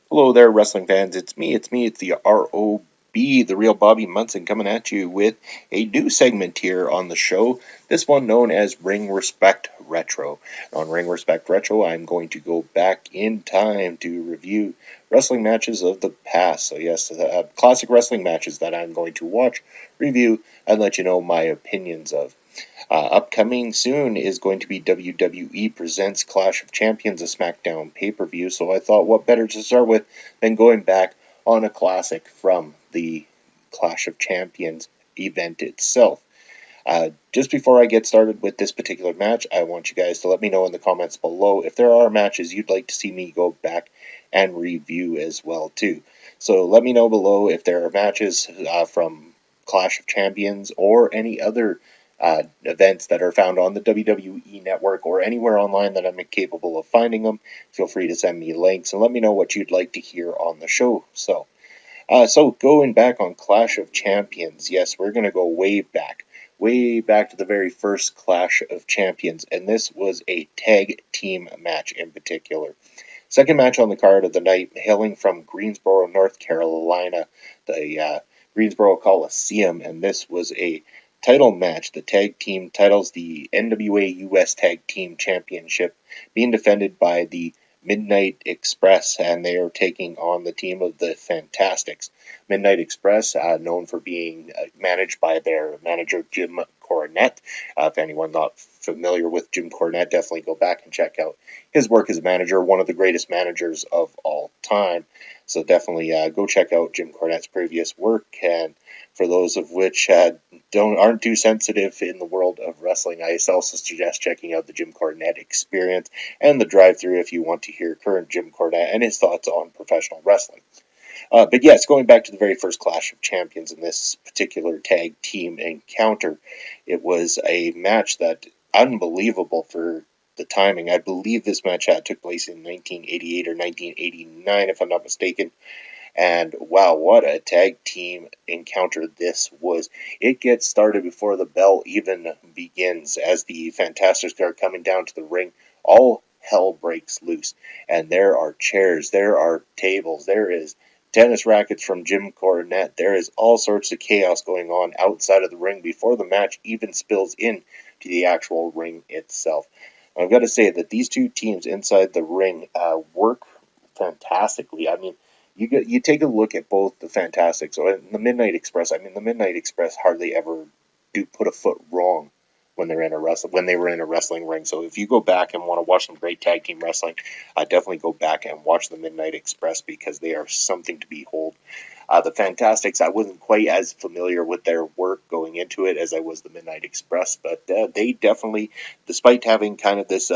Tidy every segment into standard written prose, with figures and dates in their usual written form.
Hello there, wrestling fans. It's the ROB, the real Bobby Munson, coming at you with a new segment here on the show. This one known as Ring Respect Retro. On Ring Respect Retro, I'm going to go back in time to review wrestling matches of the past. So, yes, classic wrestling matches that I'm going to watch, review, and let you know my opinions of. Upcoming soon is going to be WWE Presents Clash of Champions, a SmackDown pay-per-view, so I thought what better to start with than going back on a classic from the Clash of Champions event itself. Just before I get started with this particular match, I want you guys to let me know in the comments below if there are matches you'd like to see me go back and review as well too. So let me know below if there are matches from Clash of Champions or any other events that are found on the WWE Network or anywhere online that I'm capable of finding them. Feel free to send me links and let me know what you'd like to hear on the show. So going back on Clash of Champions, yes, we're going to go way back to the very first Clash of Champions, and this was a tag team match in particular. Second match on the card of the night, hailing from Greensboro, North Carolina, the Greensboro Coliseum, and this was a title match. The tag team titles, the NWA US Tag Team Championship, being defended by the Midnight Express, and they are taking on the team of the Fantastics. Midnight Express, known for being managed by their manager Jim Cornette. If anyone not familiar with Jim Cornette, definitely go back and check out his work as a manager, one of the greatest managers of all time. So definitely go check out Jim Cornette's previous work. And for those of which aren't too sensitive in the world of wrestling, I also suggest checking out the Jim Cornette Experience and the Drive-Thru if you want to hear current Jim Cornette and his thoughts on professional wrestling. But yes, going back to the very first Clash of Champions in this particular tag team encounter, it was a match that unbelievable for the timing. I believe this match took place in 1988 or 1989, if I'm not mistaken. And wow, what a tag team encounter this was. It gets started before the bell even begins as the Fantastics are coming down to the ring. All hell breaks loose. And there are chairs, there are tables, there is tennis rackets from Jim Cornette. There is all sorts of chaos going on outside of the ring before the match even spills in to the actual ring itself. I've got to say that these two teams inside the ring work fantastically. I mean, you take a look at both the Fantastics or the Midnight Express. I mean, the Midnight Express hardly ever do put a foot wrong when they were in a wrestling ring. So if you go back and want to watch some great tag team wrestling, definitely go back and watch the Midnight Express because they are something to behold. The Fantastics, I wasn't quite as familiar with their work going into it as I was the Midnight Express, but they definitely, despite having kind of this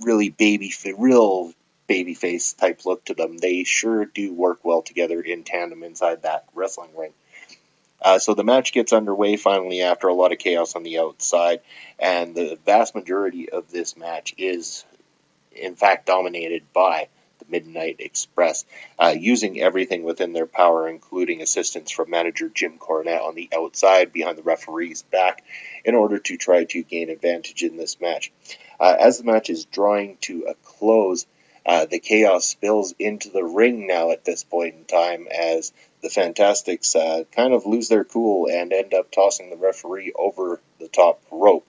really real babyface type look to them, they sure do work well together in tandem inside that wrestling ring. So the match gets underway finally after a lot of chaos on the outside, and the vast majority of this match is, in fact, dominated by the Midnight Express, using everything within their power, including assistance from manager Jim Cornette on the outside behind the referee's back, in order to try to gain advantage in this match. As the match is drawing to a close, the chaos spills into the ring now at this point in time as the Fantastics kind of lose their cool and end up tossing the referee over the top rope.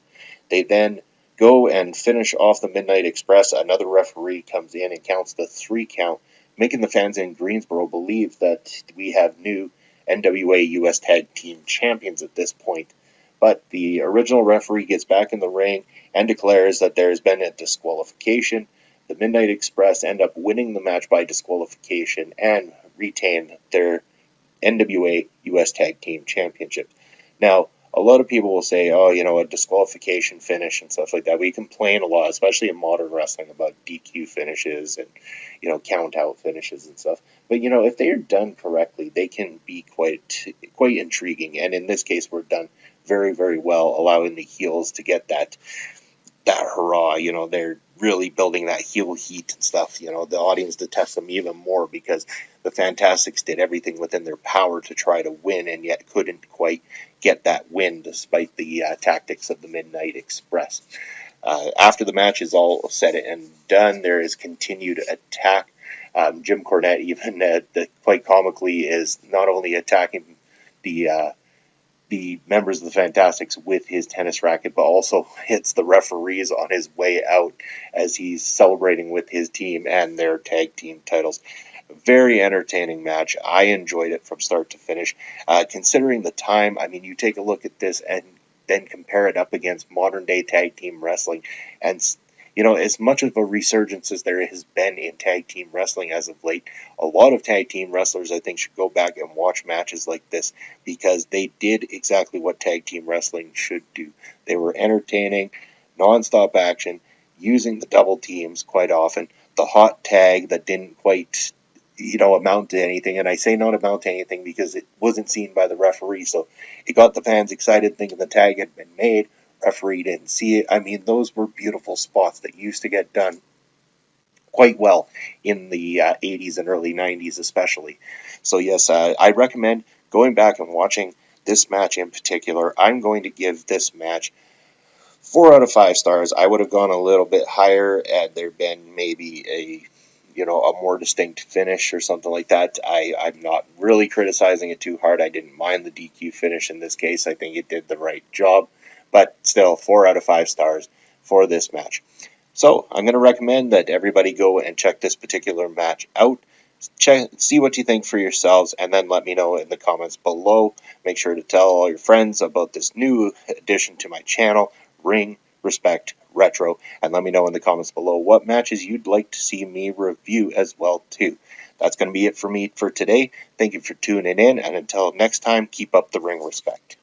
They then go and finish off the Midnight Express. Another referee comes in and counts the 3 count, making the fans in Greensboro believe that we have new NWA US Tag Team Champions at this point. But the original referee gets back in the ring and declares that there has been a disqualification. The Midnight Express end up winning the match by disqualification and retain their NWA US Tag Team Championship. Now, a lot of people will say, oh, a disqualification finish and stuff like that. We complain a lot, especially in modern wrestling, about DQ finishes and, count out finishes and stuff. But, if they are done correctly, they can be quite intriguing. And in this case, we're done very, very well, allowing the heels to get that hurrah. They're really building that heel heat and stuff. The audience detests them even more because the Fantastics did everything within their power to try to win and yet couldn't quite get that win despite the tactics of the Midnight Express. After the match is all said and done, there is continued attack Jim Cornette even quite comically is not only attacking the the members of the Fantastics with his tennis racket, but also hits the referees on his way out as he's celebrating with his team and their tag team titles. Very entertaining match. I enjoyed it from start to finish. Considering the time, I mean, you take a look at this and then compare it up against modern day tag team wrestling, and as much of a resurgence as there has been in tag team wrestling as of late, a lot of tag team wrestlers I think should go back and watch matches like this because they did exactly what tag team wrestling should do. They were entertaining, non-stop action, using the double teams quite often, the hot tag that didn't quite amount to anything. And I say not amount to anything because it wasn't seen by the referee. So it got the fans excited thinking the tag had been made. Referee didn't see it. I mean, those were beautiful spots that used to get done quite well in the 80s and early 90s, especially. So, yes, I recommend going back and watching this match in particular. I'm going to give this match 4 out of 5 stars. I would have gone a little bit higher had there been maybe a more distinct finish or something like that. I'm not really criticizing it too hard. I didn't mind the DQ finish in this case. I think it did the right job. But still, 4 out of 5 stars for this match. So I'm going to recommend that everybody go and check this particular match out. See what you think for yourselves, and then let me know in the comments below. Make sure to tell all your friends about this new addition to my channel, Ring Respect Retro, and let me know in the comments below what matches you'd like to see me review as well too. That's going to be it for me for today. Thank you for tuning in, and until next time, keep up the ring respect.